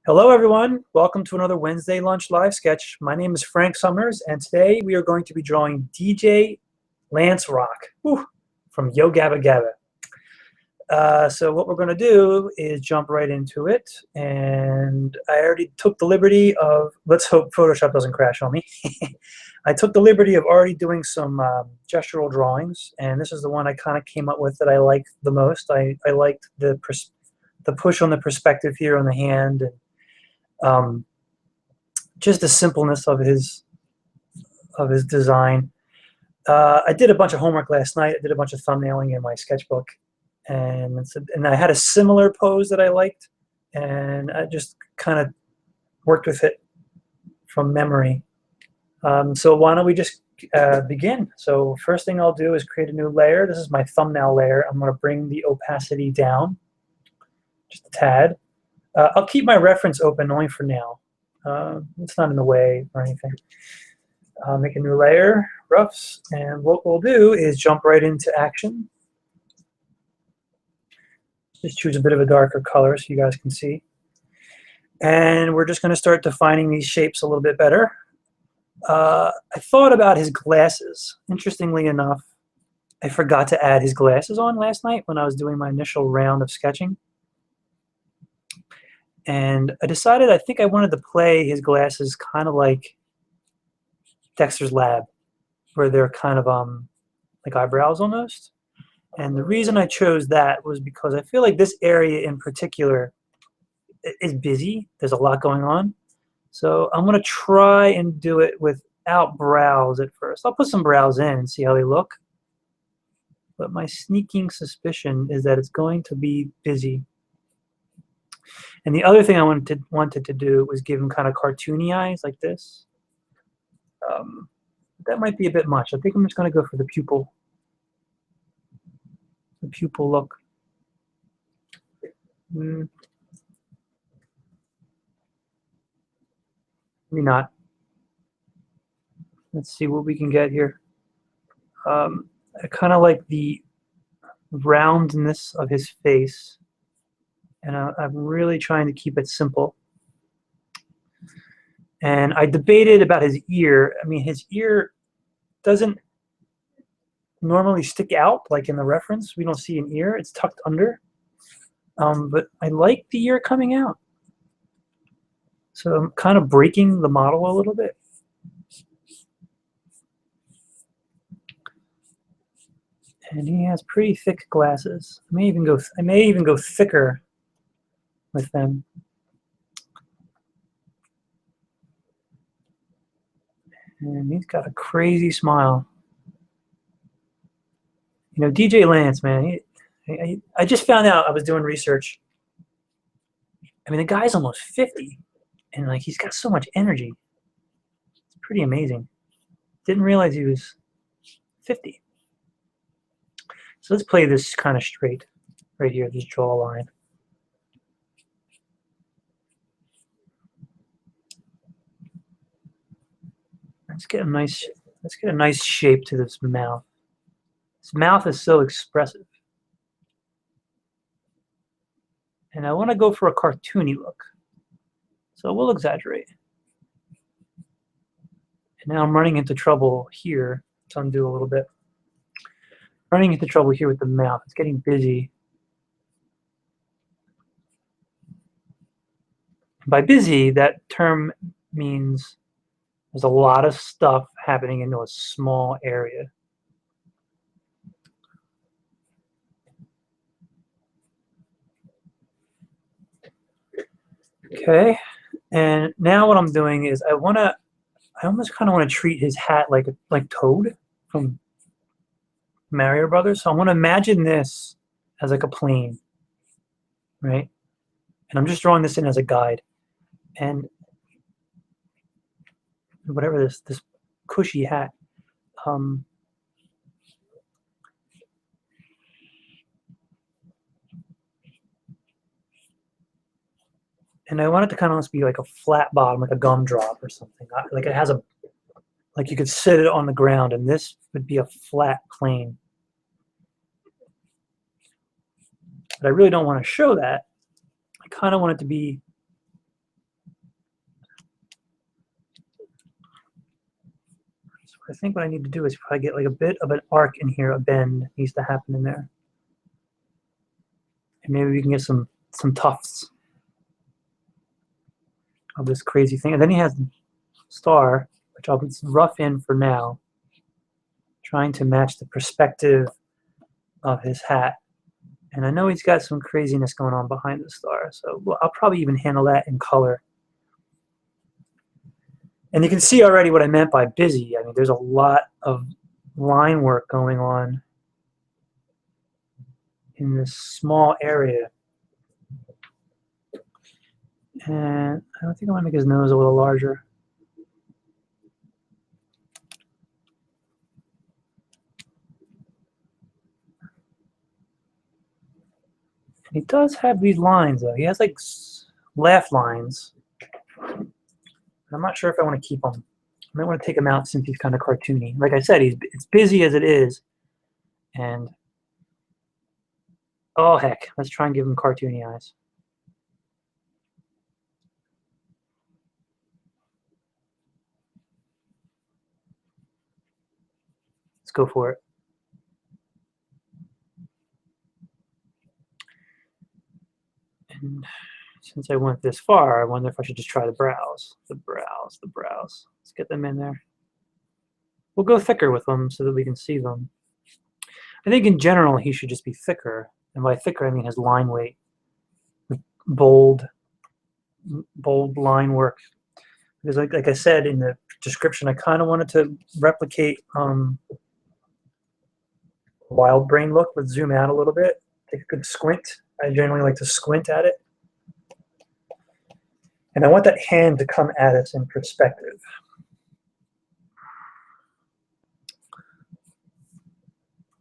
Hello everyone, welcome to another Wednesday Lunch Live Sketch. My name is Frank Summers and today we are going to be drawing DJ Lance Rock from Yo Gabba Gabba. So what we're going to do is jump right into it, and I already took the liberty of, let's hope Photoshop doesn't crash on me. I took the liberty of already doing some gestural drawings, and this is the one I kind of came up with that I liked the most. I liked the push on the perspective here on the hand, and just the simpleness of his design. I did a bunch of homework last night. I did a bunch of thumbnailing in my sketchbook, and I had a similar pose that I liked, and I just kind of worked with it from memory. So why don't we just begin? So first thing I'll do is create a new layer. This is my thumbnail layer. I'm going to bring the opacity down just a tad. I'll keep my reference open only for now. It's not in the way or anything. I'll make a new layer, roughs, and what we'll do is jump right into action. Just choose a bit of a darker color so you guys can see. And we're just going to start defining these shapes a little bit better. I thought about his glasses. Interestingly enough, I forgot to add his glasses on last night when I was doing my initial round of sketching. And I decided I think I wanted to play his glasses kind of like Dexter's Lab, where they're kind of like eyebrows almost. And the reason I chose that was because I feel like this area in particular is busy. There's a lot going on. So I'm going to try and do it without brows at first. I'll put some brows in and see how they look. But my sneaking suspicion is that it's going to be busy. And the other thing I wanted to do was give him kind of cartoony eyes like this. That might be a bit much. I think I'm just going to go for the pupil look. Maybe not. Let's see what we can get here. I kind of like the roundness of his face. And I'm really trying to keep it simple. And I debated about his ear. I mean, his ear doesn't normally stick out like in the reference. We don't see an ear. It's tucked under. But I like the ear coming out. So I'm kind of breaking the model a little bit. And he has pretty thick glasses. I may even go thicker with them. And he's got a crazy smile. You know, DJ Lance, man, I just found out, I was doing research. I mean, the guy's almost 50, and like he's got so much energy. It's pretty amazing. Didn't realize he was 50. So let's play this kind of straight right here, this jawline. Let's get a nice shape to this mouth. This mouth is so expressive. And I want to go for a cartoony look. So we'll exaggerate. And now I'm running into trouble here. Let's undo a little bit. Running into trouble here with the mouth. It's getting busy. By busy, that term means there's a lot of stuff happening into a small area. Okay, and now what I'm doing is I almost kind of want to treat his hat like Toad from Mario Brothers. So I want to imagine this as like a plane, right? And I'm just drawing this in as a guide. And whatever this cushy hat. And I want it to kind of almost be like a flat bottom, like a gumdrop or something. Like it has like you could sit it on the ground, and this would be a flat plane. But I really don't want to show that. I kind of want it to be I think what I need to do is probably get like a bit of an arc in here, a bend needs to happen in there. And maybe we can get some tufts of this crazy thing. And then he has the star, which I'll rough in for now, trying to match the perspective of his hat. And I know he's got some craziness going on behind the star, so I'll probably even handle that in color. And you can see already what I meant by busy. I mean, there's a lot of line work going on in this small area. And I don't think I want to make his nose a little larger. He does have these lines, though. He has like laugh lines. I'm not sure if I want to keep him. I might want to take him out since he's kind of cartoony. Like I said, it's busy as it is. And, oh heck, let's try and give him cartoony eyes. Let's go for it. And since I went this far, I wonder if I should just try the brows. The brows. Let's get them in there. We'll go thicker with them so that we can see them. I think in general he should just be thicker. And by thicker I mean his line weight. Bold line work. Because like I said in the description, I kind of wanted to replicate Wildbrain look. Let's zoom out a little bit. Take a good squint. I generally like to squint at it. And I want that hand to come at us in perspective.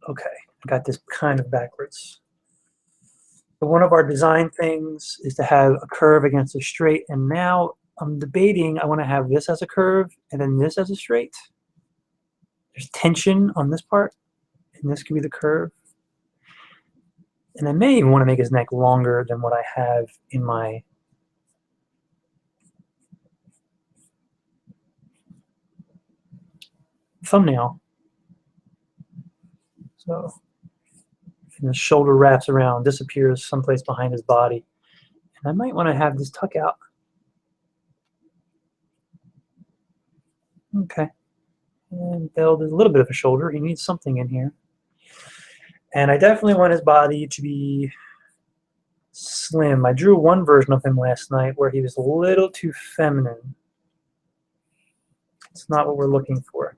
Okay, I got this kind of backwards. But one of our design things is to have a curve against a straight, and now I'm debating, I want to have this as a curve and then this as a straight. There's tension on this part, and this could be the curve. And I may even want to make his neck longer than what I have in my thumbnail. So and the shoulder wraps around, disappears someplace behind his body. And I might want to have this tuck out. Okay. And build a little bit of a shoulder. He needs something in here. And I definitely want his body to be slim. I drew one version of him last night where he was a little too feminine. It's not what we're looking for.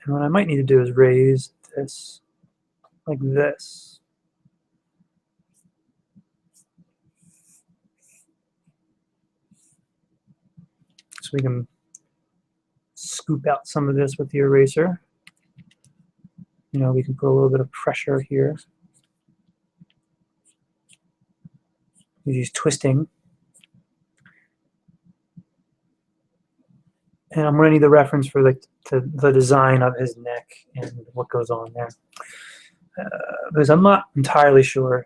And what I might need to do is raise this like this. So we can scoop out some of this with the eraser. You know, we can put a little bit of pressure here. He's twisting. And I'm going to need the reference for the design of his neck and what goes on there. Because I'm not entirely sure,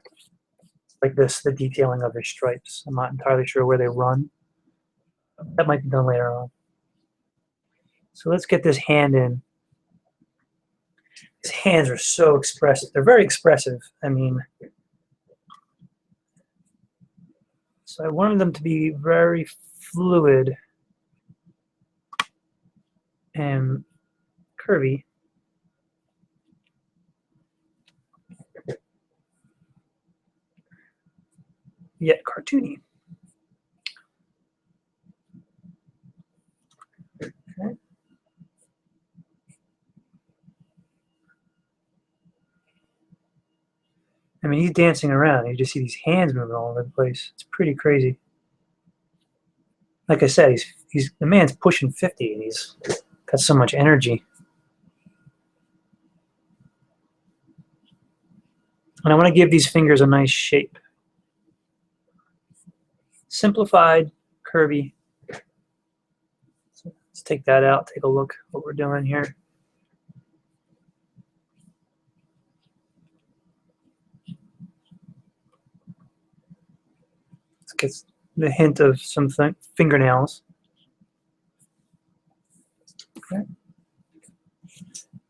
like this, the detailing of his stripes. I'm not entirely sure where they run. That might be done later on. So let's get this hand in. His hands are so expressive. They're very expressive. I mean, so I wanted them to be very fluid and curvy. Yet cartoony. Okay. I mean, he's dancing around. You just see these hands moving all over the place. It's pretty crazy. Like I said, the man's pushing 50 and he's got so much energy. And I want to give these fingers a nice shape. Simplified, curvy. So let's take that out, take a look at what we're doing here. gets the hint of some fingernails. Okay.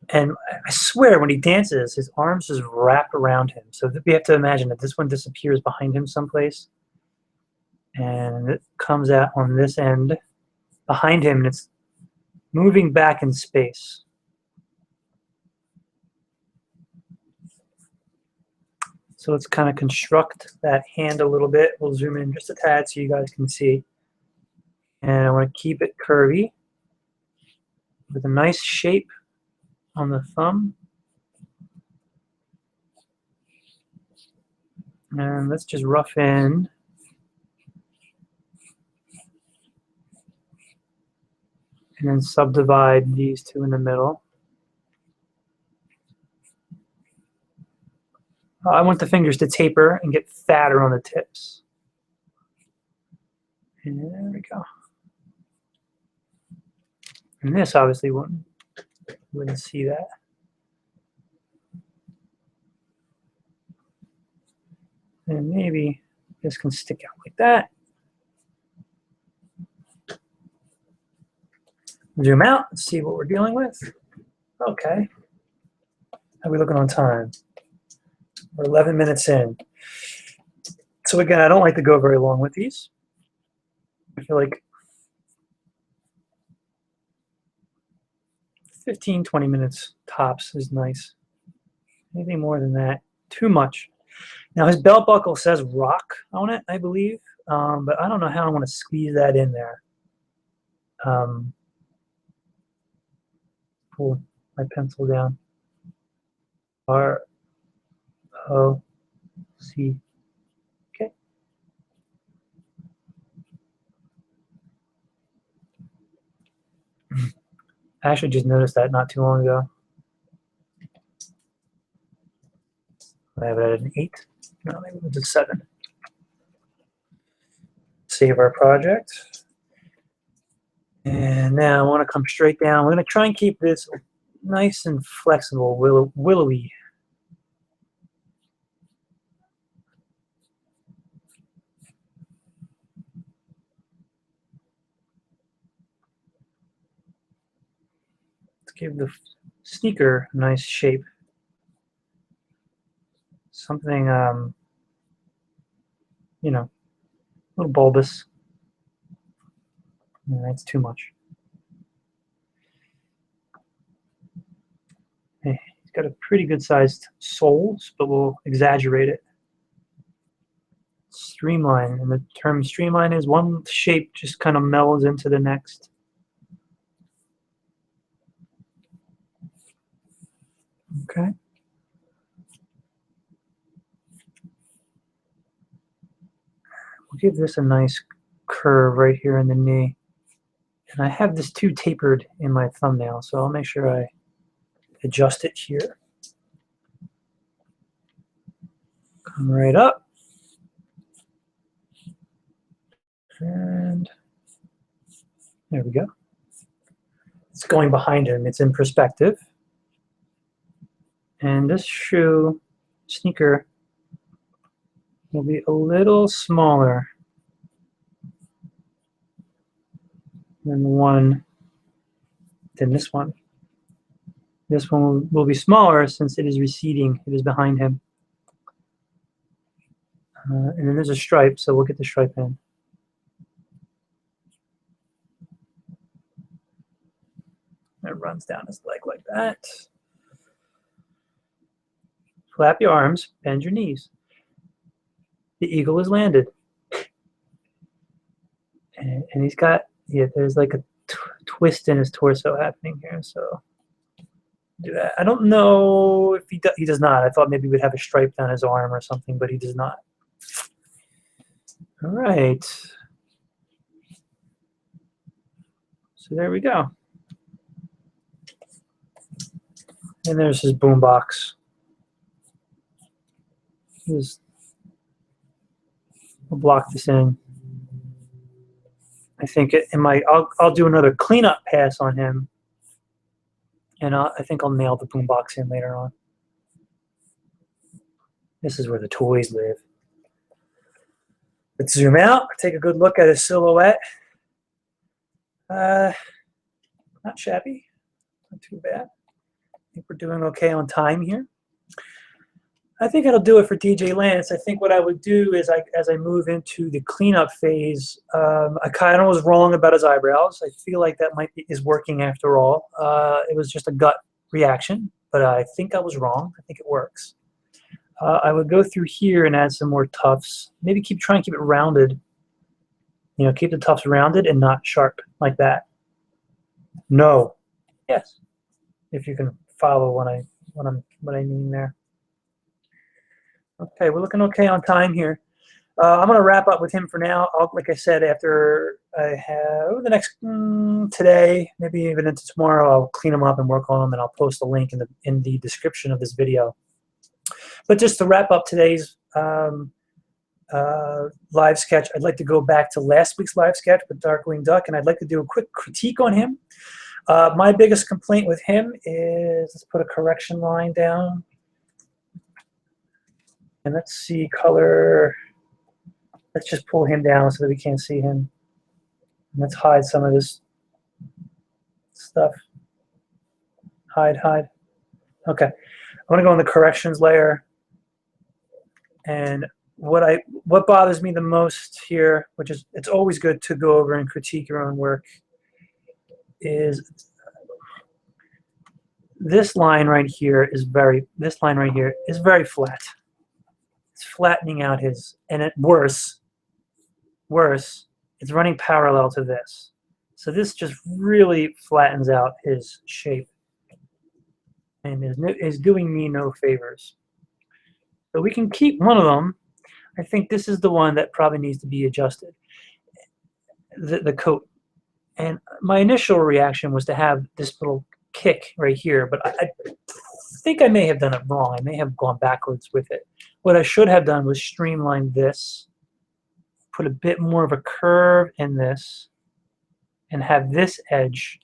And I swear when he dances, his arms just wrap around him. So we have to imagine that this one disappears behind him someplace. And it comes out on this end behind him, and it's moving back in space. So let's kind of construct that hand a little bit. We'll zoom in just a tad so you guys can see. And I want to keep it curvy with a nice shape on the thumb. And let's just rough in. And then subdivide these two in the middle. I want the fingers to taper and get fatter on the tips. And there we go. And this obviously wouldn't see that. And maybe this can stick out like that. Zoom out and see what we're dealing with. Okay. How are we looking on time? We're 11 minutes in. So again, I don't like to go very long with these. I feel like 15, 20 minutes tops is nice. Anything more than that, too much. Now his belt buckle says rock on it, I believe, but I don't know how I want to squeeze that in there. Pull my pencil down. R-O-C. Okay. I actually just noticed that not too long ago. I have it at an 8. No, maybe it was a 7. Save our project. And now I want to come straight down. We're going to try and keep this nice and flexible, willowy. Let's give the sneaker a nice shape. Something, you know, a little bulbous. No, that's too much. Hey, he's got a pretty good sized sole, but we'll exaggerate it. Streamline, and the term streamline is one shape just kind of melds into the next. Okay. We'll give this a nice curve right here in the knee. And I have this too tapered in my thumbnail, so I'll make sure I adjust it here. Come right up. And there we go. It's going behind him. It's in perspective. And this sneaker, will be a little smaller than this one. This one will be smaller since it is receding. It is behind him. And then there's a stripe, so we'll get the stripe in. It runs down his leg like that. Flap your arms, bend your knees. The eagle has landed. And he's got, yeah, there's like a twist in his torso happening here, so do that. I don't know if he does not. I thought maybe we'd have a stripe down his arm or something, but he does not. All right. So there we go. And there's his boombox. We'll block this in. I think I'll do another cleanup pass on him, and I think I'll nail the boombox in later on. This is where the toys live. Let's zoom out, take a good look at his silhouette. Not shabby, not too bad. I think we're doing okay on time here. I think that'll do it for DJ Lance. I think what I would do is, as I move into the cleanup phase, I kind of was wrong about his eyebrows. I feel like that is working after all. It was just a gut reaction, but I think I was wrong. I think it works. I would go through here and add some more tufts. Maybe try and keep it rounded. You know, keep the tufts rounded and not sharp like that. No. Yes. If you can follow what I mean there. Okay, we're looking okay on time here. I'm going to wrap up with him for now. Like I said, after I have over the next today, maybe even into tomorrow, I'll clean them up and work on them, and I'll post a link in the description of this video. But just to wrap up today's live sketch, I'd like to go back to last week's live sketch with Darkwing Duck, and I'd like to do a quick critique on him. My biggest complaint with him is, let's put a correction line down. And let's see color. Let's just pull him down so that we can't see him. And let's hide some of this stuff. Hide. Okay. I'm going to go in the corrections layer. And what bothers me the most here, which is, it's always good to go over and critique your own work, is this line right here is very flat. It's flattening out his, and worse, it's running parallel to this. So this just really flattens out his shape and is doing me no favors. So we can keep one of them. I think this is the one that probably needs to be adjusted, the coat. And my initial reaction was to have this little kick right here, but I think I may have done it wrong. I may have gone backwards with it. What I should have done was streamline this, put a bit more of a curve in this, and have this edge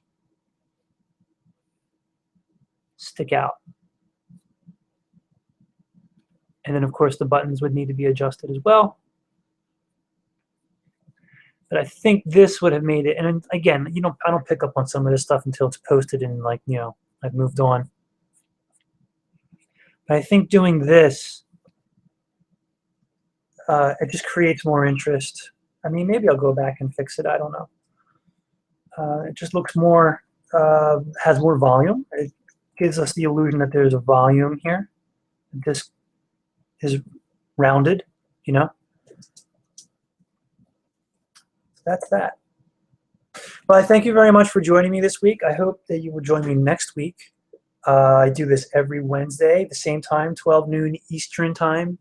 stick out. And then, of course, the buttons would need to be adjusted as well. But I think this would have made it. And again, I don't pick up on some of this stuff until it's posted and, like, I've moved on. But I think doing this, it just creates more interest. I mean, maybe I'll go back and fix it. I don't know. It just looks more, has more volume. It gives us the illusion that there's a volume here. This is rounded, That's that. Well, I thank you very much for joining me this week. I hope that you will join me next week. I do this every Wednesday, the same time, 12 noon Eastern time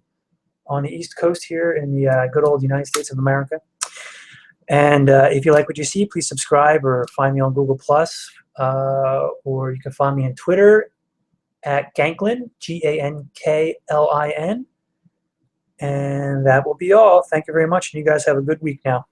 on the East Coast here in the good old United States of America. And if you like what you see, please subscribe or find me on Google+, or you can find me on Twitter at Ganklin, Ganklin. And that will be all. Thank you very much, and you guys have a good week now.